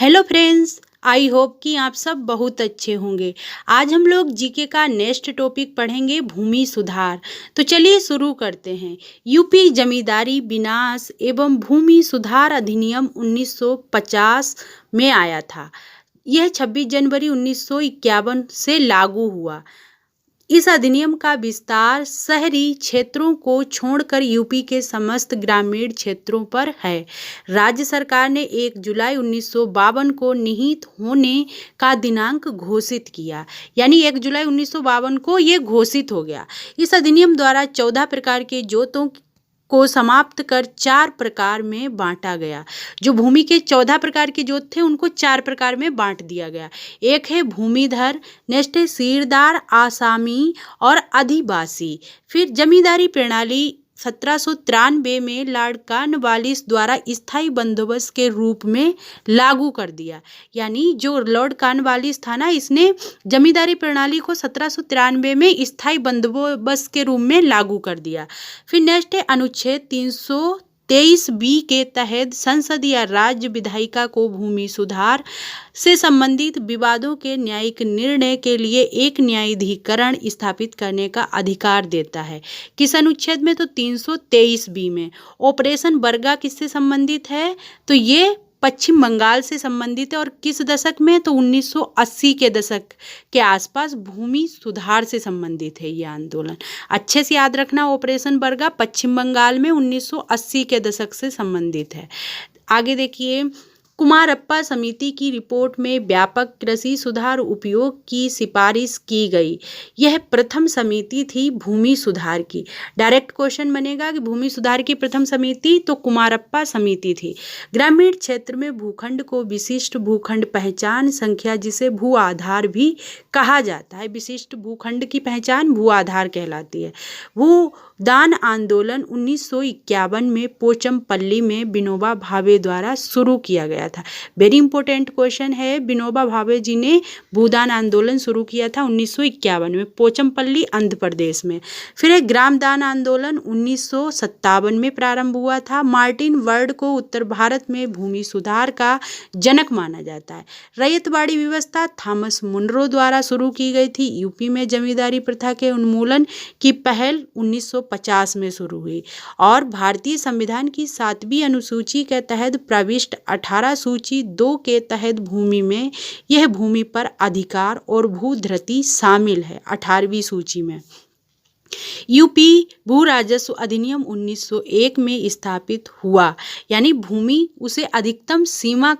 Hello friends, I hope कि आप सब बहुत अच्छे होंगे। आज हम लोग जीके का नेक्स्ट टॉपिक पढ़ेंगे भूमि सुधार। तो चलिए शुरू करते हैं। यूपी जमींदारी विनाश एवं भूमि सुधार अधिनियम 1950 में आया था। यह 26 जनवरी 1951 से लागू हुआ। इस अधिनियम का विस्तार शहरी क्षेत्रों को छोड़कर यूपी के समस्त ग्रामीण क्षेत्रों पर है। राज्य सरकार ने 1 जुलाई 1952 को निहित होने का दिनांक घोषित किया, यानी 1 जुलाई 1952 को ये घोषित हो गया। इस अधिनियम द्वारा 14 प्रकार के जोतों को समाप्त कर 4 प्रकार में बांटा गया। जो भूमि के 14 प्रकार के जोत थे उनको 4 प्रकार में बांट दिया गया। एक है भूमिधर, नेक्स्ट है सीरदार, आसामी और अधिवासी। फिर जमींदारी प्रणाली 1793 में लॉर्ड कॉर्नवालिस द्वारा स्थायी बंदोबस्त के रूप में लागू कर दिया। यानी जो लॉर्ड कॉर्नवालिस था ना, इसने जमींदारी प्रणाली को 1793 में स्थायी बंदोबस्त के रूप में लागू कर दिया। फिर नेक्स्ट है अनुच्छेद 323B के तहत संसद या राज्य विधायिका को भूमि सुधार से संबंधित विवादों के न्यायिक निर्णय के लिए एक न्यायाधिकरण स्थापित करने का अधिकार देता है। किस अनुच्छेद में? तो 323B में। ऑपरेशन बर्गा किससे संबंधित है? तो ये पश्चिम बंगाल से संबंधित है। और किस दशक में? तो 1980 के दशक के आसपास भूमि सुधार से संबंधित है ये आंदोलन। अच्छे से याद रखना, ऑपरेशन बर्गा पश्चिम बंगाल में 1980 के दशक से संबंधित है। आगे देखिए, कुमारप्पा समिति की रिपोर्ट में व्यापक कृषि सुधार उपयोग की सिफारिश की गई। यह प्रथम समिति थी भूमि सुधार की। डायरेक्ट क्वेश्चन बनेगा कि भूमि सुधार की प्रथम समिति तो कुमारप्पा समिति थी। ग्रामीण क्षेत्र में भूखंड को विशिष्ट भूखंड पहचान संख्या, जिसे भू आधार भी कहा जाता है, विशिष्ट भूखंड की पहचान भू आधार कहलाती है। भूदान आंदोलन 1951 में पोचमपल्ली में विनोबा भावे द्वारा शुरू किया गया था। वेरी इंपॉर्टेंट क्वेश्चन है। विनोबा भावे जी ने भूदान आंदोलन शुरू किया था 1951 में पोचमपल्ली आंध्र प्रदेश में। फिर एक ग्रामदान आंदोलन 1957 में प्रारंभ हुआ था। मार्टिन वर्ड को उत्तर भारत में भूमि सुधार का जनक माना जाता है। रैयतवाड़ी व्यवस्था थॉमस मुनरो द्वारा शुरू की गई थी। यूपी में जमींदारी प्रथा के उन्मूलन की पहल 1950 में शुरू हुई और भारतीय संविधान की 7वीं अनुसूची के तहत प्रविष्ट 18 सूची 2 के तहत भूमि में यह भूमि पर अधिकार और भूधृति शामिल है 18वीं सूची में। यूपी भू राजस्व अधिनियम 1901 में स्थापित हुआ, यानी भूमि उसे अधिकतम सीमा का